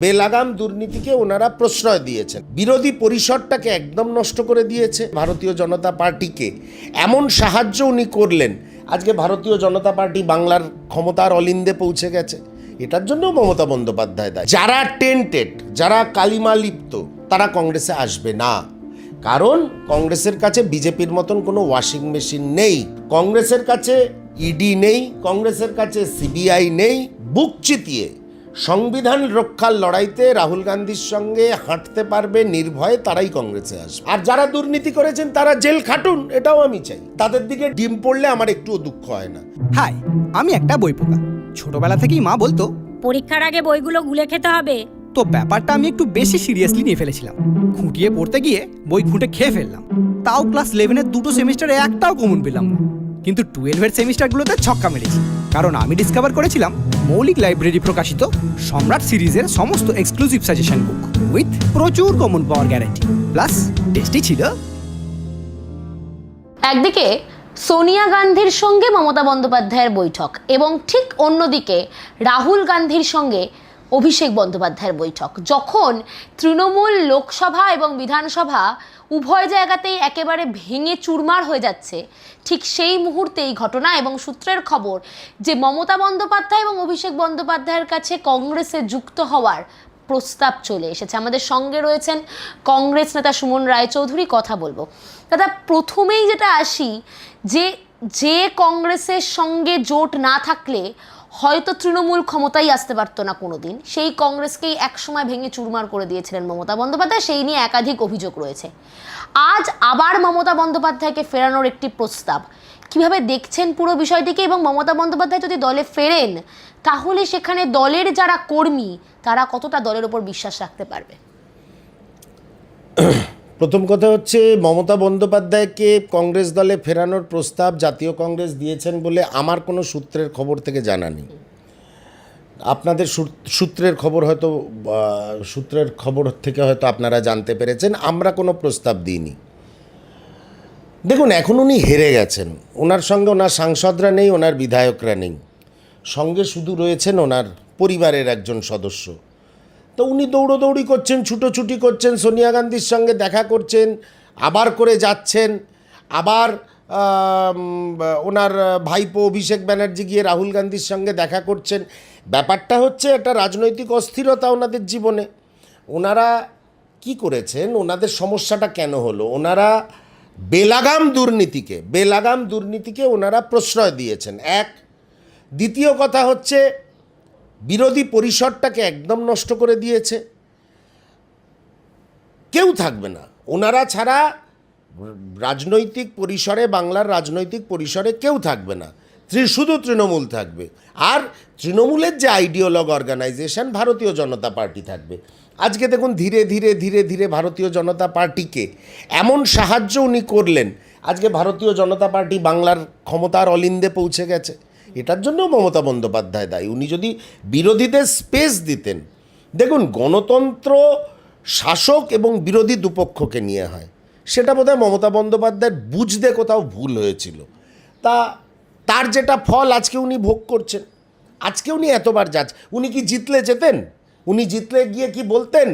বেলাগাম দুর্নীতিকে ওনারা প্রশ্রয় দিয়েছেন, বিরোধী পরিসরটাকে একদম নষ্ট করে দিয়েছে ভারতীয় জনতা পার্টিকে। এমন সাহায্য উনি করলেন, আজকে ভারতীয় জনতা পার্টি বাংলার ক্ষমতার অলিন্দে পৌঁছে গেছে। এটার জন্য মমতা বন্দ্যোপাধ্যায় দায়ী। যারা টেন্টেড, যারা কালিমা লিপ্ত, তারা কংগ্রেসে আসবে না, কারণ কংগ্রেসের কাছে বিজেপির মতন কোনো ওয়াশিং মেশিন নেই, কংগ্রেসের কাছে ইডি নেই, কংগ্রেসের কাছে সিবিআই নেই। বুক চিতিয়ে সংবিধান রক্ষার লড়াইতে রাহুল গান্ধীর সঙ্গে হাঁটতে পারবে নির্ভয়ে, তারাই কংগ্রেসে আসবে। আর যারা দুর্নীতি করেছেন তারা জেল খাটুন, এটাও আমি চাই। তাদের দিকে ডিম পড়লে আমার একটুও দুঃখ হয় না। হাই, আমি একটা বই পোকা। ছোটবেলা থেকেই মা বলতো পরীক্ষার আগে বইগুলো গুলে খেতে হবে। তো ব্যাপারটা আমি একটু বেশি সিরিয়াসলি নিয়ে ফেলেছিলাম। খুঁটিয়ে পড়তে গিয়ে বই খুঁটে খেয়ে ফেললাম। তাও ক্লাস 11-এর দুটো সেমিস্টারে একটাও কমন পেলাম না, কিন্তু 12-এর সেমিস্টারগুলোতে ছক্কা মেরেছি। কারণ আমি ডিসকভার করেছিলাম মৌলিক লাইব্রেরি প্রকাশিত সম্রাট সিরিজের সমস্ত এক্সক্লুসিভ সাজেশন বুক উইথ প্রচুর কমন পাওয়ার গ্যারান্টি, প্লাস টেস্টি ছিল। একদিকে সোনিয়া গান্ধীর সঙ্গে মমতা বন্দ্যোপাধ্যায়ের বৈঠক এবং ঠিক অন্যদিকে রাহুল গান্ধীর সঙ্গে অভিষেক বন্দ্যোপাধ্যায়ের বৈঠক। যখন তৃণমূল লোকসভা এবং বিধানসভা উভয় জায়গাতেই একেবারে ভেঙে চুরমার হয়ে যাচ্ছে, ঠিক সেই মুহূর্তে এই ঘটনা এবং সূত্রের খবর যে মমতা বন্দ্যোপাধ্যায় এবং অভিষেক বন্দ্যোপাধ্যায়ের কাছে কংগ্রেসে যুক্ত হওয়ার প্রস্তাব চলে এসেছে। আমাদের সঙ্গে রয়েছেন কংগ্রেস নেতা সুমন রায়চৌধুরী, কথা বলবো। দাদা, প্রথমেই যেটা আসি, যে কংগ্রেসের সঙ্গে জোট না থাকলে হয়তো তৃণমূল ক্ষমতায় আসতে পারতো না কোনোদিন, সেই কংগ্রেসকেই একসময় ভেঙে চুরমার করে দিয়েছিলেন মমতা বন্দ্যোপাধ্যায়। সেই নিয়ে একাধিক অভিযোগ রয়েছে। আজ আবার মমতা বন্দ্যোপাধ্যায়কে ফেরানোর একটি প্রস্তাব, কিভাবে দেখছেন পুরো বিষয়টিকে? এবং মমতা বন্দ্যোপাধ্যায় যদি দলে ফেরেন, তাহলে সেখানে দলের যারা কর্মী, তারা কতটা দলের ওপর বিশ্বাস রাখতে পারবে? প্রথম কথা হচ্ছে, মমতা বন্দ্যোপাধ্যায়কে কংগ্রেস দলে ফেরানোর প্রস্তাব জাতীয় কংগ্রেস দিয়েছেন বলে আমার কোনো সূত্রের খবর থেকে জানা নেই। আপনাদের সূত্রের খবর থেকে হয়তো আপনারা জানতে পেরেছেন। আমরা কোনো প্রস্তাব দিইনি। দেখুন, এখন উনি হেরে গেছেন, ওনার সঙ্গে ওনার সাংসদরা নেই, ওনার বিধায়করা নেই, সঙ্গে শুধু রয়েছেন ওনার পরিবারের একজন সদস্য। তো উনি দৌড়োদৌড়ি করছেন, ছুটোছুটি করছেন, সোনিয়া গান্ধীর সঙ্গে দেখা করছেন, আবার করে যাচ্ছেন, আবার ওনার ভাইপো অভিষেক ব্যানার্জি গিয়ে রাহুল গান্ধীর সঙ্গে দেখা করছেন। ব্যাপারটা হচ্ছে একটা রাজনৈতিক অস্থিরতা ওনাদের জীবনে। ওনারা কি করেছেন, ওনাদের সমস্যাটা কেন হলো? ওনারা বেলাগাম দুর্নীতিকে ওনারা প্রশ্রয় দিয়েছেন, এক। দ্বিতীয় কথা হচ্ছে, বিরোধী পরিসরটাকে একদম নষ্ট করে দিয়েছে। কেউ থাকবে না ওনারা ছাড়া, রাজনৈতিক পরিসরে, বাংলার রাজনৈতিক পরিসরে কেউ থাকবে না, শুধু তৃণমূল থাকবে। আর তৃণমূলের যে আইডিওলগ অর্গানাইজেশন ভারতীয় জনতা পার্টি থাকবে। আজকে দেখুন, ধীরে ধীরে ভারতীয় জনতা পার্টিকে এমন সাহায্য উনি করলেন, আজকে ভারতীয় জনতা পার্টি বাংলার ক্ষমতার অলিন্দে পৌঁছে গেছে। এটার জন্য মমতা বন্দ্যোপাধ্যায় দায়ী। উনি যদি বিরোধীদের স্পেস দিতেন, দেখুন, গণতন্ত্র শাসক এবং বিরোধী দুপক্ষকে নিয়ে হয়, সেটা বোধহয় মমতা বন্দ্যোপাধ্যায়ের বুঝতে কোথাও ভুল হয়েছিল। তার যেটা ফল আজকে উনি ভোগ করছেন। আজকে উনি এতবার উনি কি জিতলে যেতেন? উনি জিতলে গিয়ে কি বলতেন?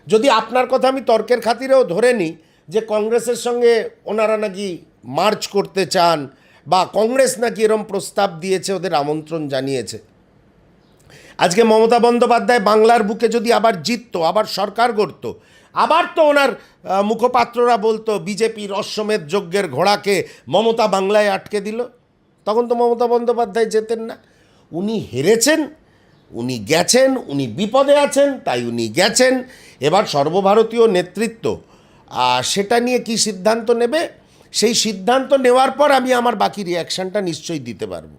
যদি আপনার কথা আমি তর্কের খাতিরেও ধরে নিই যে কংগ্রেসের সঙ্গে ওনারা নাকি মার্চ করতে চান, বা কংগ্রেস নাকি এরম প্রস্তাব দিয়েছে, ওদের আমন্ত্রণ জানিয়েছে, আজকে মমতা বন্দ্যোপাধ্যায় বাংলার বুকে যদি আবার জিততো, আবার সরকার গড়ত, আবার তো ওনার মুখপাত্ররা বলতো বিজেপির অশ্বমেধ যজ্ঞের ঘোড়াকে মমতা বাংলায় আটকে দিল, তখন তো মমতা বন্দ্যোপাধ্যায় যেতেন না। উনি হেরেছেন, উনি গেছেন, উনি বিপদে আছেন, তাই উনি গেছেন। এবার সর্বভারতীয় নেতৃত্ব সেটা নিয়ে কি সিদ্ধান্ত নেবে, সেই সিদ্ধান্ত নেওয়ার পর আমি আমার বাকি রিয়াকশানটা নিশ্চয়ই দিতে পারবো।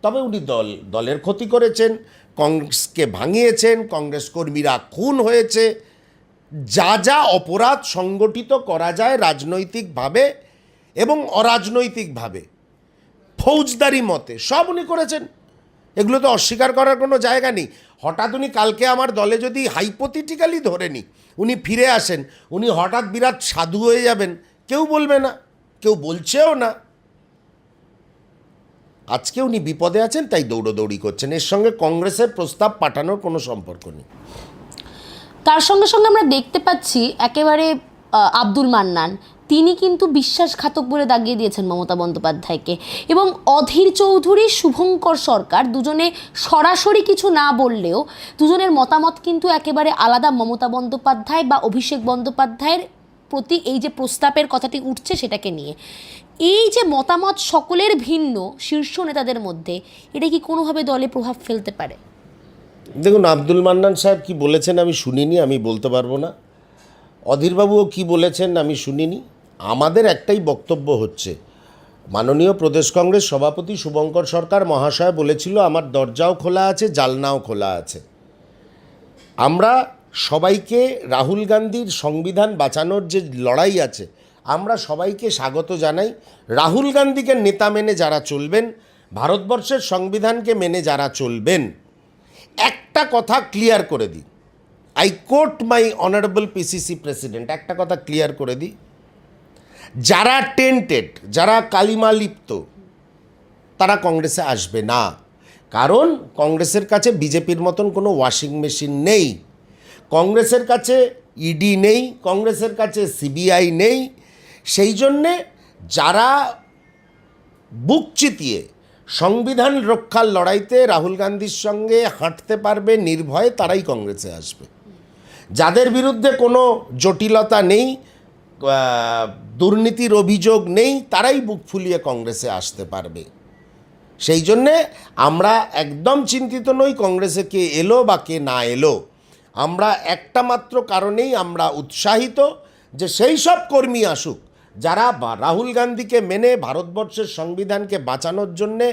তবে উনি দলের ক্ষতি করেছেন, কংগ্রেসকে ভাঙিয়েছেন, কংগ্রেস কর্মীরা খুন হয়েছে, যা অপরাধ সংগঠিত করা যায় রাজনৈতিকভাবে এবং অরাজনৈতিকভাবে, ফৌজদারি মতে, সব উনি করেছেন। এগুলো তো অস্বীকার করার কোনো জায়গা নেই। হঠাৎ উনি কালকে আমার দলে যদি হাইপোথেটিক্যালি ধরে নিই উনি ফিরে আসেন, উনি হঠাৎ বিরাট সাধু হয়ে যাবেন, কেউ বলবে না, কেউ বলছেও না। আজকে উনি বিপদে আছেন, তাই দৌড়োদৌড়ি করছেন। এর সঙ্গে কংগ্রেসের প্রস্তাব পাঠানোর কোনো সম্পর্ক নেই। তার সঙ্গে সঙ্গে আমরা দেখতে পাচ্ছি একেবারে আব্দুল মান্নান, তিনি কিন্তু বিশ্বাসঘাতক বলে দাগিয়ে দিয়েছেন মমতা বন্দ্যোপাধ্যায়কে, এবং অধীর চৌধুরী, শুভঙ্কর সরকার দুজনে সরাসরি কিছু না বললেও দুজনের মতামত কিন্তু একেবারে আলাদা মমতা বন্দ্যোপাধ্যায় বা অভিষেক বন্দ্যোপাধ্যায়ের প্রতি এই যে প্রস্তাবের কথাটি উঠছে সেটাকে নিয়ে। এই যে মতামত সকলের ভিন্ন শীর্ষ নেতাদের মধ্যে, এটা কি কোনোভাবে দলে প্রভাব ফেলতে পারে? দেখুন, আব্দুল মান্নান সাহেব কি বলেছেন আমি শুনিনি, আমি বলতে পারবো না। অধীরবাবুও কি বলেছেন আমি শুনিনি। আমাদের একটাই বক্তব্য হচ্ছে, মাননীয় প্রদেশ কংগ্রেস সভাপতি শুভঙ্কর সরকার মহাশয় বলেছিল আমার দরজাও খোলা আছে, জালনাও খোলা আছে। আমরা সবাইকে রাহুল গান্ধীর সংবিধান বাঁচানোর যে লড়াই আছে, আমরা সবাইকে স্বাগত জানাই। রাহুল গান্ধীকে নেতা মেনে যারা চলবেন, ভারতবর্ষের সংবিধানকে মেনে যারা চলবেন, একটা কথা ক্লিয়ার করে দিই, I quote my honourable PCC president, একটা কথা ক্লিয়ার করে দিই, যারা টেন্টেড, যারা কালিমা লিপ্ত, তারা কংগ্রেসে আসবে না। কারণ কংগ্রেসের কাছে বিজেপির মতন কোনো ওয়াশিং মেশিন নেই, কংগ্রেসের কাছে ইডি নেই, কংগ্রেসের কাছে সিবিআই নেই। সেই জন্যে যারা বুক চিতিয়ে সংবিধান রক্ষার লড়াইতে রাহুল গান্ধীর সঙ্গে হাঁটতে পারবে নির্ভয়ে, তারাই কংগ্রেসে আসবে। যাদের বিরুদ্ধে কোনো জটিলতা নেই, দুর্নীতির অভিযোগ নেই, তারাই বুক ফুলিয়ে কংগ্রেসে আসতে পারবে। সেই জন্যে আমরা একদম চিন্তিত নই কংগ্রেসে কে এলো বা কে না এলো। আমরা একটা মাত্র কারণেই আমরা উৎসাহিত যে সেই সব কর্মী আসুক যারা রাহুল গান্ধীকে মেনে ভারতবর্ষের সংবিধানকে বাঁচানোর জন্যে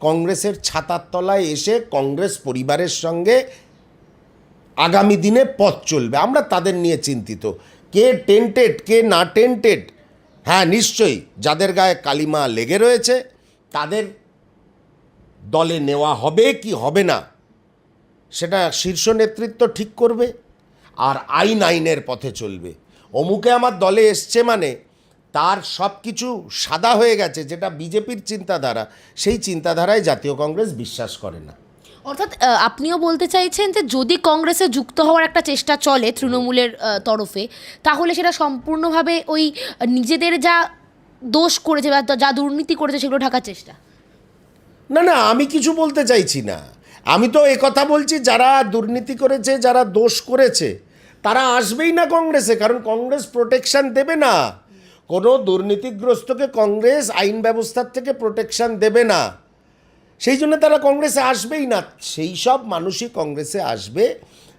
কংগ্রেসের ছাতার তলায় এসে কংগ্রেস পরিবারের সঙ্গে আগামী দিনে পথ চলবে। আমরা তাদের নিয়ে চিন্তিত। কে টেন্টেড কে না টেন্টেড, হ্যাঁ নিশ্চয়ই যাদের গায়ে কালিমা লেগে রয়েছে তাদের দলে নেওয়া হবে কি হবে না সেটা শীর্ষ নেতৃত্ব ঠিক করবে, আর আইনের পথে চলবে। অমুকে আমার দলে এসছে মানে তার সব কিছু সাদা হয়ে গেছে, যেটা বিজেপির চিন্তাধারা, সেই চিন্তাধারায় জাতীয় কংগ্রেস বিশ্বাস করে না। অর্থাৎ আপনিও বলতে চাইছেন যে যদি কংগ্রেসে যুক্ত হওয়ার একটা চেষ্টা চলে তৃণমূলের তরফে, তাহলে সেটা সম্পূর্ণভাবে ওই নিজেদের যা দোষ করেছে বা যা দুর্নীতি করেছে সেগুলো ঢাকার চেষ্টা। না না, আমি কিছু বলতে চাইছি না। আমি তো কথা বলছি যারা দুর্নীতি করেছে, যারা দোষ করেছে, তারা আসবেই না কংগ্রেসে, কারণ কংগ্রেস প্রোটেকশন দেবে না। কোনো দুর্নীতিগ্রস্তকে কংগ্রেস আইন ব্যবস্থার থেকে প্রোটেকশন দেবে না, সেই জন্য তারা কংগ্রেসে আসবেই না। সেই সব মানুষই কংগ্রেসে আসবে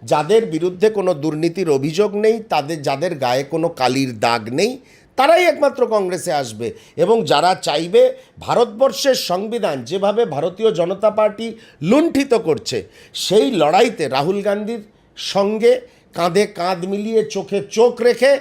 যাদের বিরুদ্ধে কোনো দুর্নীতির অভিযোগ নেই, যাদের গায়ে কোনো কালির দাগ নেই, তারাই একমাত্র কংগ্রেসে আসবে। এবং যারা চাইবে ভারতবর্ষের সংবিধান যেভাবে ভারতীয় জনতা পার্টি লুণ্ঠিত করছে, সেই লড়াইতে রাহুল গান্ধীর সঙ্গে কাঁধে কাঁধ মিলিয়ে চোখে চোখ রেখে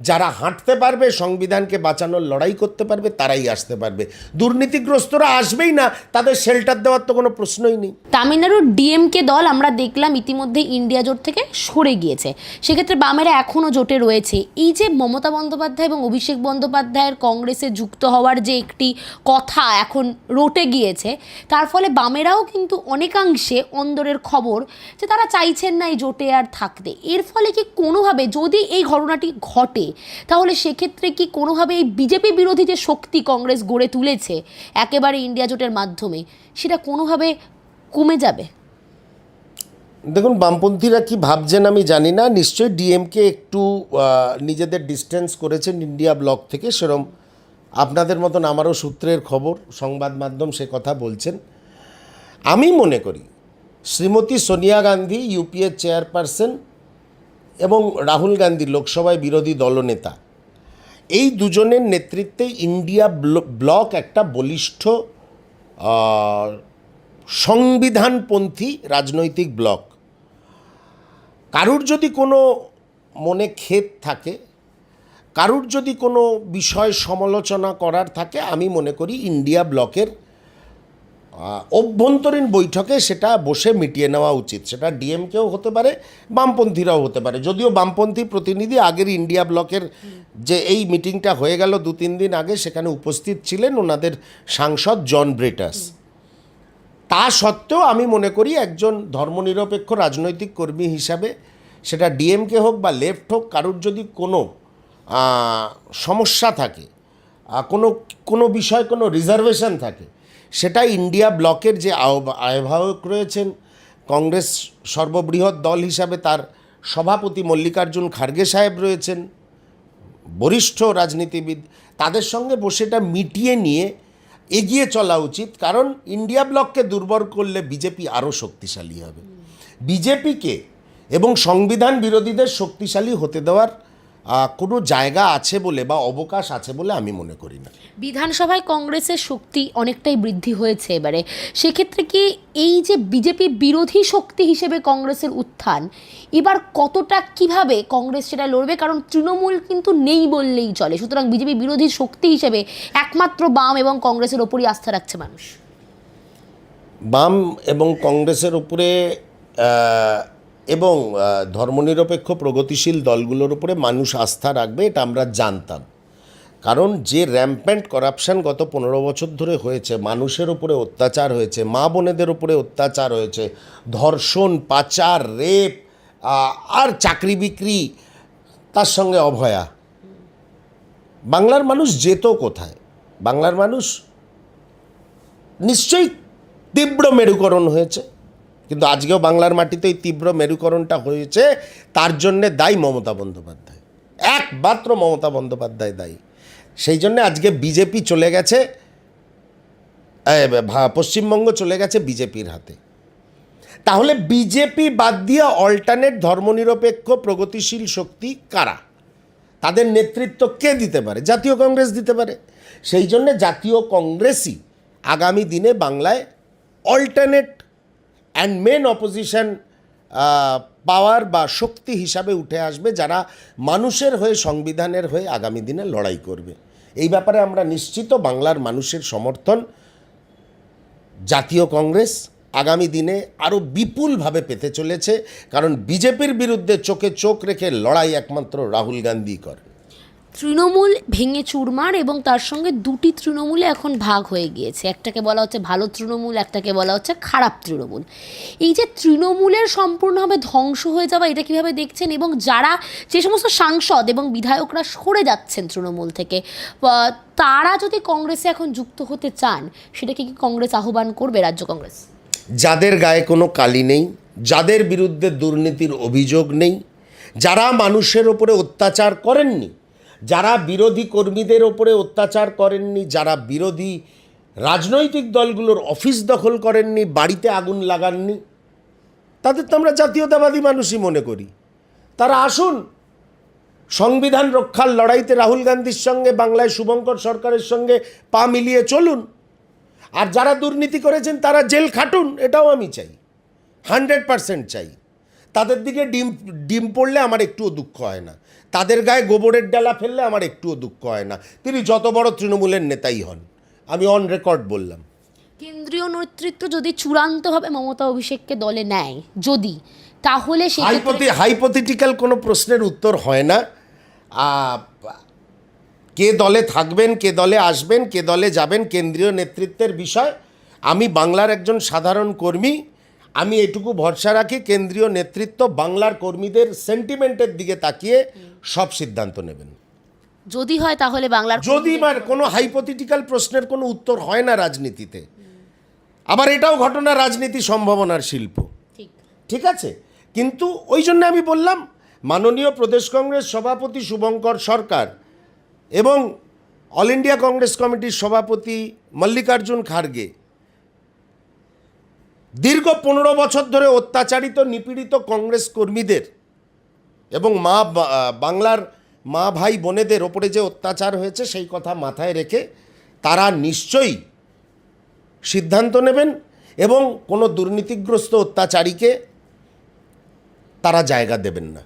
যারা হাঁটতে পারবে, সংবিধানকে বাঁচানোর লড়াই করতে পারবে, তারাই আসতে পারবে। দুর্নীতিগ্রস্তরা আসবেই না, তাদের শেল্টার দেওয়ার তো কোনো প্রশ্নই নেই। তামিলনাড়ুর ডিএমকে দল আমরা দেখলাম ইতিমধ্যে ইন্ডিয়া জোট থেকে সরে গিয়েছে, সেক্ষেত্রে বামেরা এখনও জোটে রয়েছে। এই যে মমতা বন্দ্যোপাধ্যায় এবং অভিষেক বন্দ্যোপাধ্যায়ের কংগ্রেসে যুক্ত হওয়ার যে একটি কথা এখন রটে গিয়েছে, তার ফলে বামেরাও কিন্তু অনেকাংশে অন্দরের খবর যে তারা চাইছেন না এই জোটে আর থাকতে। এর ফলে কি কোনোভাবে যদি এই ঘটনাটি ঘটে, তাহলে সেক্ষেত্রে কি কোনোভাবে এই বিজেপি বিরোধী যে শক্তি কংগ্রেস গড়ে তুলেছে একেবারে ইন্ডিয়া জোটের মাধ্যমে, সেটা কোনোভাবে কমে যাবে? দেখুন, বামপন্থীরা কি ভাবছেন আমি জানি না। নিশ্চয়ই ডিএমকে একটু নিজেদের ডিস্টেন্স করেছেন ইন্ডিয়া ব্লক থেকে, সেরকম আপনাদের মতন আমারও সূত্রের খবর, সংবাদ মাধ্যম সে কথা বলছেন। আমি মনে করি শ্রীমতী সোনিয়া গান্ধী ইউপিএ চেয়ারপারসন এবং রাহুল গান্ধী লোকসভায় বিরোধী দলনেতা, এই দুজনের নেতৃত্বে ইন্ডিয়া ব্লক একটা বলিষ্ঠ সংবিধানপন্থী রাজনৈতিক ব্লক। কারুর যদি কোনো মনে খেদ থাকে, কারুর যদি কোনো বিষয় সমালোচনা করার থাকে, আমি মনে করি ইন্ডিয়া ব্লকের অভ্যন্তরীণ বৈঠকে সেটা বসে মিটিয়ে নেওয়া উচিত। সেটা ডিএমকেও হতে পারে, বামপন্থীরাও হতে পারে। যদিও বামপন্থী প্রতিনিধি আগের ইন্ডিয়া ব্লকের যে এই মিটিংটা হয়ে গেল 2-3 দিন আগে, সেখানে উপস্থিত ছিলেন ওনাদের সাংসদ জন ব্রিটাস। তা সত্ত্বেও আমি মনে করি একজন ধর্মনিরপেক্ষ রাজনৈতিক কর্মী হিসাবে সেটা ডিএমকে হোক বা লেফট হোক, কারোর যদি কোনো সমস্যা থাকে, কোনো বিষয় কোনো রিজার্ভেশন থাকে, সেটা ইন্ডিয়া ব্লকের যে আহ্বায়ক রয়েছেন, কংগ্রেস সর্ববৃহৎ দল হিসাবে তার সভাপতি মল্লিকার্জুন খার্গে সাহেব রয়েছেন, বরিষ্ঠ রাজনীতিবিদ, তাদের সঙ্গে বসে এটা মিটিয়ে নিয়ে এগিয়ে চলা উচিত। কারণ ইন্ডিয়া ব্লককে দুর্বল করলে বিজেপি আরও শক্তিশালী হবে। বিজেপিকে এবং সংবিধান বিরোধীদের শক্তিশালী হতে দেওয়ার কোনো জায়গা আছে বলে বা অবকাশ আছে বলে আমি মনে করি না। বিধানসভায় কংগ্রেসের শক্তি অনেকটাই বৃদ্ধি হয়েছে এবারে, সেক্ষেত্রে কি এই যে বিজেপি বিরোধী শক্তি হিসেবে কংগ্রেসের উত্থান, এবার কতটা কিভাবে কংগ্রেস সেটা লড়বে? কারণ তৃণমূল কিন্তু নেই বললেই চলে, সুতরাং বিজেপি বিরোধী শক্তি হিসেবে একমাত্র বাম এবং কংগ্রেসের ওপরই আস্থা রাখছে মানুষ। বাম এবং কংগ্রেসের উপরে এবং ধর্মনিরপেক্ষ প্রগতিশীল দলগুলোর উপরে মানুষ আস্থা রাখবে, এটা আমরা জানতাম। কারণ যে র্যাম্প্যান্ট করাপশান গত 15 বছর ধরে হয়েছে, মানুষের উপরে অত্যাচার হয়েছে, মা বোনেদের উপরে অত্যাচার হয়েছে, ধর্ষণ, পাচার, রেপ, আর চাকরি বিক্রি, তার সঙ্গে অভয়া, বাংলার মানুষ যেত কোথায়? বাংলার মানুষ নিশ্চয়ই তীব্র মেরুকরণ হয়েছে, কিন্তু আজকেও বাংলার মাটিতে এই তীব্র মেরুকরণটা হয়েছে, তার জন্যে দায়ী মমতা বন্দ্যোপাধ্যায়, একমাত্র মমতা বন্দ্যোপাধ্যায় দায়ী। সেই জন্যে আজকে বিজেপি চলে গেছে, পশ্চিমবঙ্গ চলে গেছে বিজেপির হাতে। তাহলে বিজেপি বাদ দিয়ে অল্টারনেট ধর্মনিরপেক্ষ প্রগতিশীল শক্তি কারা? তাদের নেতৃত্ব কে দিতে পারে? জাতীয় কংগ্রেস দিতে পারে। সেই জন্যে জাতীয় কংগ্রেসই আগামী দিনে বাংলায় অল্টারনেট অ্যান্ড মেন অপোজিশন পাওয়ার বা শক্তি হিসাবে উঠে আসবে, যারা মানুষের হয়ে, সংবিধানের হয়ে আগামী দিনে লড়াই করবে। এই ব্যাপারে আমরা নিশ্চিত বাংলার মানুষের সমর্থন জাতীয় কংগ্রেস আগামী দিনে আরও বিপুলভাবে পেতে চলেছে। কারণ বিজেপির বিরুদ্ধে চোখে চোখ রেখে লড়াই একমাত্র রাহুল গান্ধী করে। তৃণমূল ভেঙে চুরমার এবং তার সঙ্গে দুটি তৃণমূলে এখন ভাগ হয়ে গিয়েছে, একটাকে বলা হচ্ছে ভালো তৃণমূল, একটাকে বলা হচ্ছে খারাপ তৃণমূল। এই যে তৃণমূলের সম্পূর্ণভাবে ধ্বংস হয়ে যাওয়া, এটা কীভাবে দেখছেন? এবং যে সমস্ত সাংসদ এবং বিধায়করা সরে যাচ্ছেন তৃণমূল থেকে, তারা যদি কংগ্রেসে এখন যুক্ত হতে চান, সেটাকে কি কংগ্রেস আহ্বান করবে, রাজ্য কংগ্রেস? যাদের গায়ে কোনো কালি নেই, যাদের বিরুদ্ধে দুর্নীতির অভিযোগ নেই, যারা মানুষের ওপরে অত্যাচার করেননি, যারা বিরোধী কর্মীদের ওপরে অত্যাচার করেননি, যারা বিরোধী রাজনৈতিক দলগুলোর অফিস দখল করেননি, বাড়িতে আগুন লাগাননি, তাদের তো আমরা জাতীয়তাবাদী মানুষই মনে করি। তারা আসুন, সংবিধান রক্ষার লড়াইতে রাহুল গান্ধীর সঙ্গে, বাংলায় শুভঙ্কর সরকারের সঙ্গে পা মিলিয়ে চলুন। আর যারা দুর্নীতি করেছেন তারা জেল খাটুন, এটাও আমি চাই, 100% চাই। তাদের দিকে ডিম পড়লে আমার একটুও দুঃখ হয় না, তাদের গায়ে গোবরের ডালা ফেললে আমার একটুও দুঃখ হয় না, তিনি যত বড় তৃণমূলের নেতাই হন। আমি অন রেকর্ড বললাম। কেন্দ্রীয় নেতৃত্ব যদি চূড়ান্তভাবে মমতা অভিষেককে দলে নেয়, যদি, তাহলে হাইপোথেটিক্যাল কোনো প্রশ্নের উত্তর হয় না। কে দলে থাকবেন, কে দলে আসবেন, কে দলে যাবেন, কেন্দ্রীয় নেতৃত্বের বিষয়। আমি বাংলার একজন সাধারণ কর্মী, আমি এটুকু ভরসা রাখি, কেন্দ্রীয় নেতৃত্ব বাংলার কর্মীদের সেন্টিমেন্টের দিকে তাকিয়ে সব সিদ্ধান্ত নেবেন। যদি হয় তাহলে বাংলার, যদি কোনো হাইপোথেটিক্যাল প্রশ্নের কোনো উত্তর হয় না রাজনীতিতে। আবার এটাও ঘটনা, রাজনীতি সম্ভাবনার শিল্প, ঠিক আছে। কিন্তু ওই জন্য আমি বললাম, মাননীয় প্রদেশ কংগ্রেস সভাপতি শুভঙ্কর সরকার এবং অল ইন্ডিয়া কংগ্রেস কমিটির সভাপতি মল্লিকার্জুন খার্গে দীর্ঘ 15 বছর ধরে অত্যাচারিত, নিপীড়িত কংগ্রেস কর্মীদের এবং বাংলার মা ভাই বোনেদের ওপরে যে অত্যাচার হয়েছে, সেই কথা মাথায় রেখে তারা নিশ্চয়ই সিদ্ধান্ত নেবেন এবং কোনো দুর্নীতিগ্রস্ত অত্যাচারীকে তারা জায়গা দেবেন না।